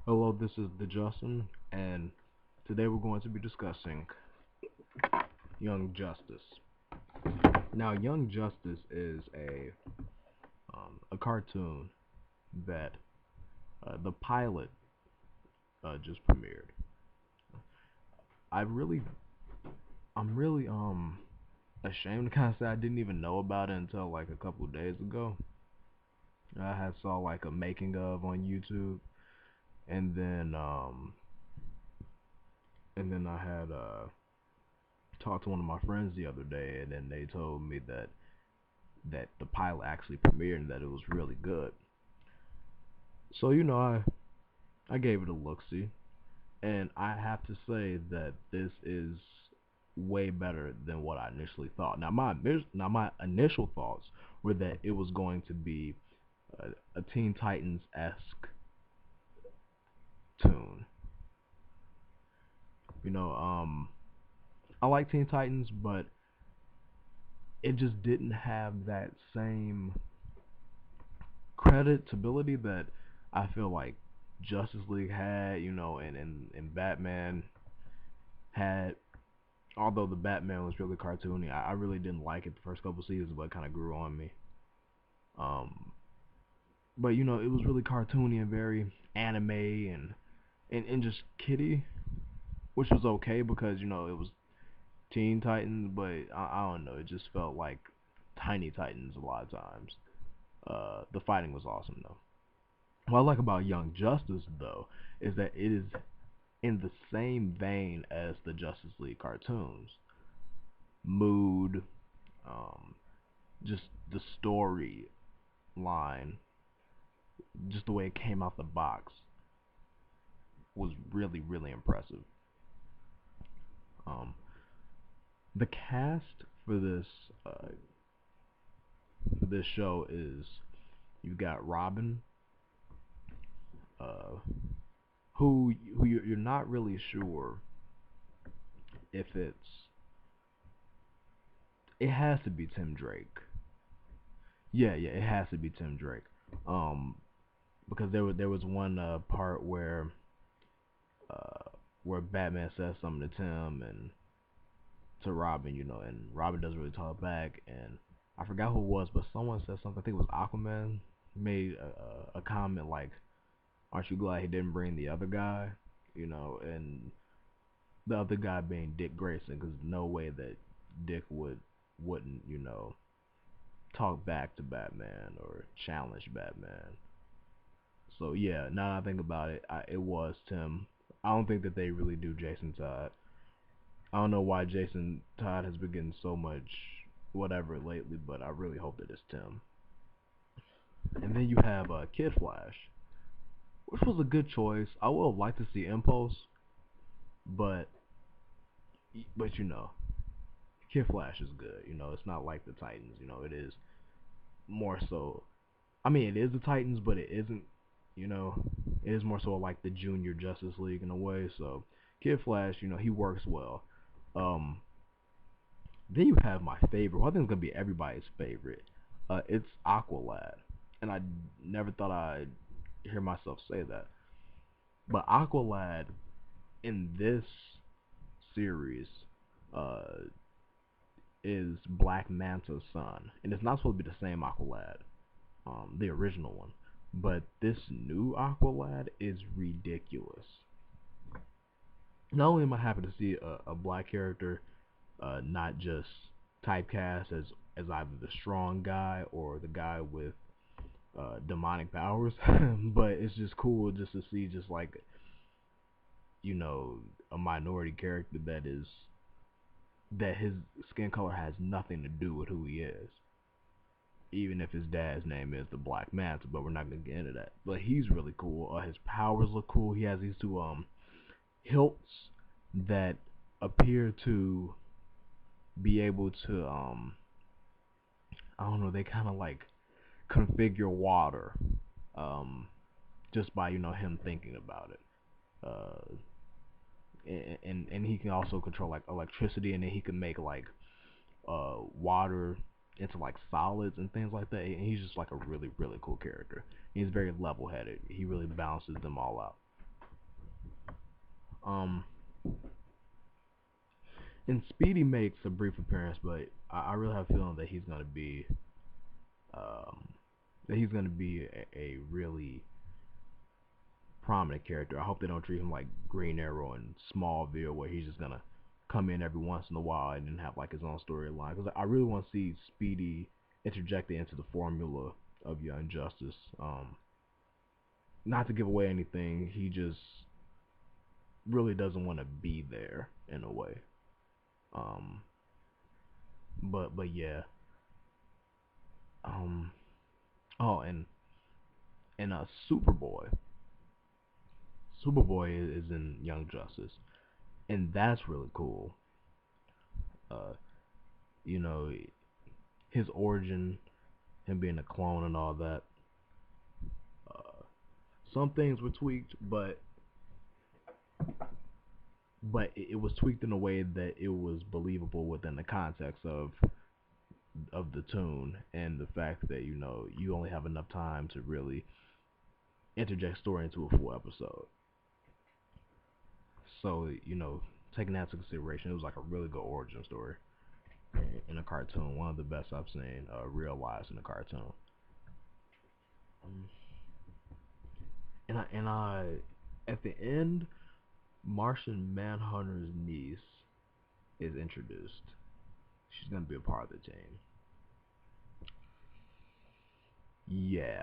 Hello, this is the Justin, and today we're going to be discussing Young Justice. Now, Young Justice is a cartoon that the pilot just premiered. I really, I'm really ashamed to kind of say I didn't even know about it until like a couple of days ago. I had saw like a making of on YouTube, and then I had talked to one of my friends the other day, and then they told me that the pilot actually premiered and that it was really good. So I gave it a look see, and I have to say that this is way better than what I initially thought. Now my initial thoughts were that it was going to be a Teen Titans esque tune. You know, I like Teen Titans, but it just didn't have that same creditability that I feel like Justice League had, and Batman had. Although the Batman was really cartoony, I really didn't like it the first couple seasons, but it kind of grew on me. Um, but it was really cartoony and very anime and just kiddie, which was okay because it was Teen Titans, but I don't know, it just felt like Tiny Titans a lot of times. The fighting was awesome though. What I like about Young Justice though is that it is in the same vein as the Justice League cartoons. Mood, um, just the story line, just the way it came out the box was really, really impressive. Um, the cast for uh, this show is you got Robin, uh, who you're not really sure if it has to be Tim Drake. Yeah, it has to be Tim Drake. Um, because there was one part uh where Batman says something to Tim and to Robin, and Robin doesn't really talk back, and I forgot who it was, but someone said something. I think it was Aquaman made a comment like, "Aren't you glad he didn't bring the other guy?" And the other guy being Dick Grayson, because no way that Dick wouldn't talk back to Batman or challenge Batman. So yeah, now that I think about it, it was Tim. I don't think that they really do Jason Todd. I don't know why Jason Todd has been getting so much whatever lately, but I really hope that it's Tim. And then you have Kid Flash, which was a good choice. I would have liked to see Impulse, but but Kid Flash is good. It's not like the Titans. It is more so. I mean, it is the Titans, but it isn't. You know, it is more so like the Junior Justice League in a way. So Kid Flash, he works well. Um, then you have my favorite. Well, I think it's gonna be everybody's favorite. It's Aqualad, and I never thought I'd hear myself say that. But Aqualad in this series uh, is Black Manta's son, and it's not supposed to be the same Aqualad, the original one. But this new Aqualad is ridiculous. Not only am I happy to see a black character, not just typecast as either the strong guy or the guy with demonic powers, but it's just cool just to see just like you know a minority character that his skin color has nothing to do with who he is. Even if his dad's name is the Black Manta, but we're not gonna get into that. But he's really cool. His powers look cool. He has these two hilts that appear to be able to I don't know, they kind of like configure water um just by him thinking about it. Uh, and he can also control like electricity, and then he can make like water into like solids and things like that. And he's just like a really really cool character. He's very level headed. He really balances them all out. And Speedy makes a brief appearance, but I really have a feeling um, that he's gonna be a really prominent character. I hope they don't treat him like Green Arrow and Smallville, where he's just gonna come in every once in a while and then have like his own storyline. Because I really want to see Speedy interjected into the formula of Young Justice. Not to give away anything, he just really doesn't want to be there in a way. Um, but yeah. Um, oh, and Superboy. Superboy is in Young Justice, and that's really cool. Uh, you know, his origin, him being a clone and all that. Uh, some things were tweaked, but it was tweaked in a way that it was believable within the context of the tune and the fact that you only have enough time to really interject story into a full episode. So taking that into consideration, it was like a really good origin story in a cartoon. One of the best I've seen realized in a cartoon. Um, and I at the end, Martian Manhunter's niece is introduced. She's gonna be a part of the team. Yeah.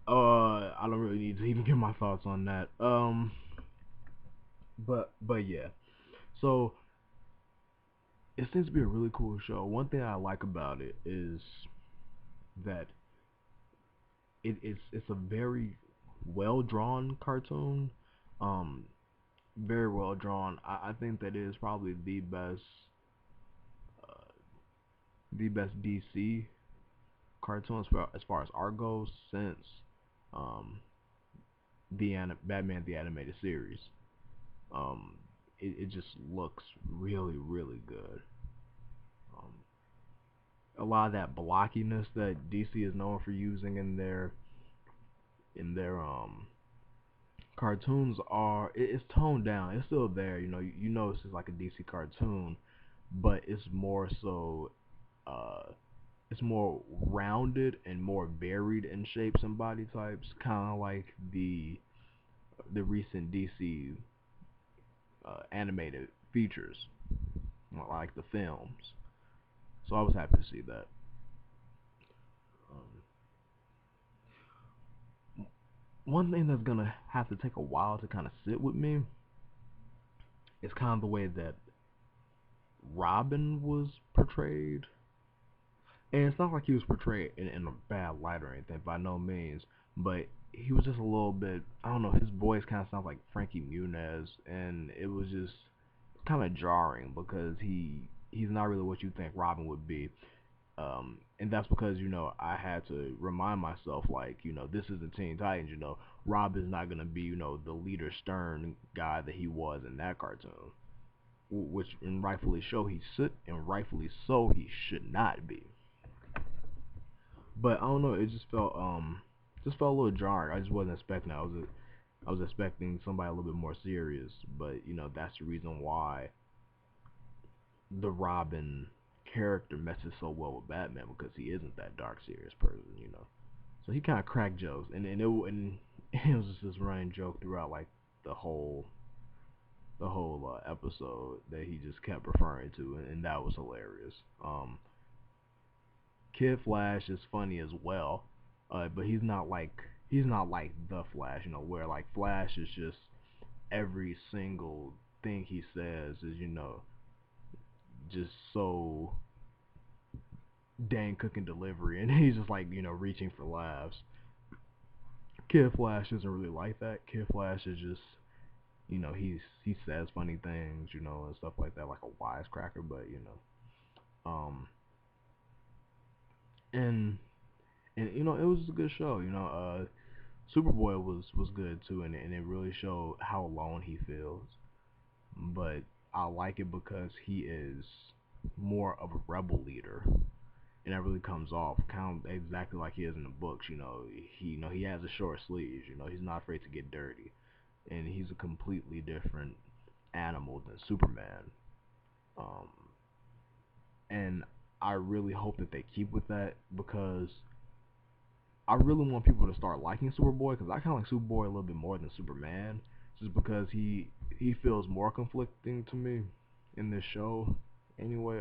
I don't really need to even give my thoughts on that. But yeah. So it seems to be a really cool show. One thing I like about it is that it's a very well drawn cartoon. Um, very well drawn. I think that it is probably uh, the best DC cartoon as far as art goes since um Batman the animated series. Um, it just looks really really good. Um, a lot of that blockiness that DC is known for using in their cartoons it's toned down. It's still there. You know this is like a DC cartoon, but it's more so uh it's more rounded and more varied in shapes and body types, kind of like the recent DC animated features, like the films. So I was happy to see that. Um, one thing that's gonna have to take a while to kind of sit with me is kind of the way that Robin was portrayed. And it's not like he was portrayed in a bad light or anything, by no means. But he was just a little bit, I don't know, his voice kind of sounds like Frankie Muniz. And it was just kind of jarring because he's not really what you think Robin would be. And that's because I had to remind myself, like, this is the Teen Titans. Rob is not gonna be the leader stern guy that he was in that cartoon, which and rightfully so he should not be. But I don't know, it just felt a little jarring. I just wasn't expecting that. I was expecting somebody a little bit more serious, but that's the reason why the Robin character messes so well with Batman, because he isn't that dark serious person. So he kind of cracked jokes, and it was just this running joke throughout like the whole episode that he just kept referring to, and that was hilarious. Kid Flash is funny as well, but he's not like the Flash, where like Flash is just every single thing he says is just so dang cooking delivery, and he's just like reaching for laughs. Kid Flash isn't really like that. Kid Flash is just he says funny things, and stuff like that, like a wisecracker, but um, and it was a good show. Superboy was good too, and it really showed how alone he feels. But I like it because he is more of a rebel leader, and that really comes off kind of exactly like he is in the books. He has a short sleeves. He's not afraid to get dirty, and he's a completely different. animal than Superman. Um, and I really hope that they keep with that because I really want people to start liking Superboy because I kind of like Superboy a little bit more than Superman, just because he feels more conflicting to me in this show. Anyway,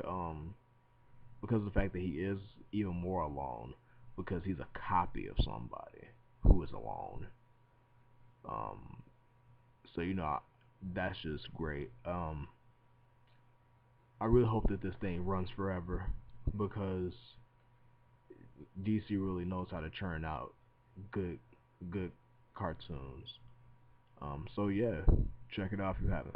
because of the fact that he is even more alone because he's a copy of somebody who is alone. Um, so that's just great. I really hope that this thing runs forever because DC really knows how to churn out good good cartoons. So yeah, check it out if you haven't.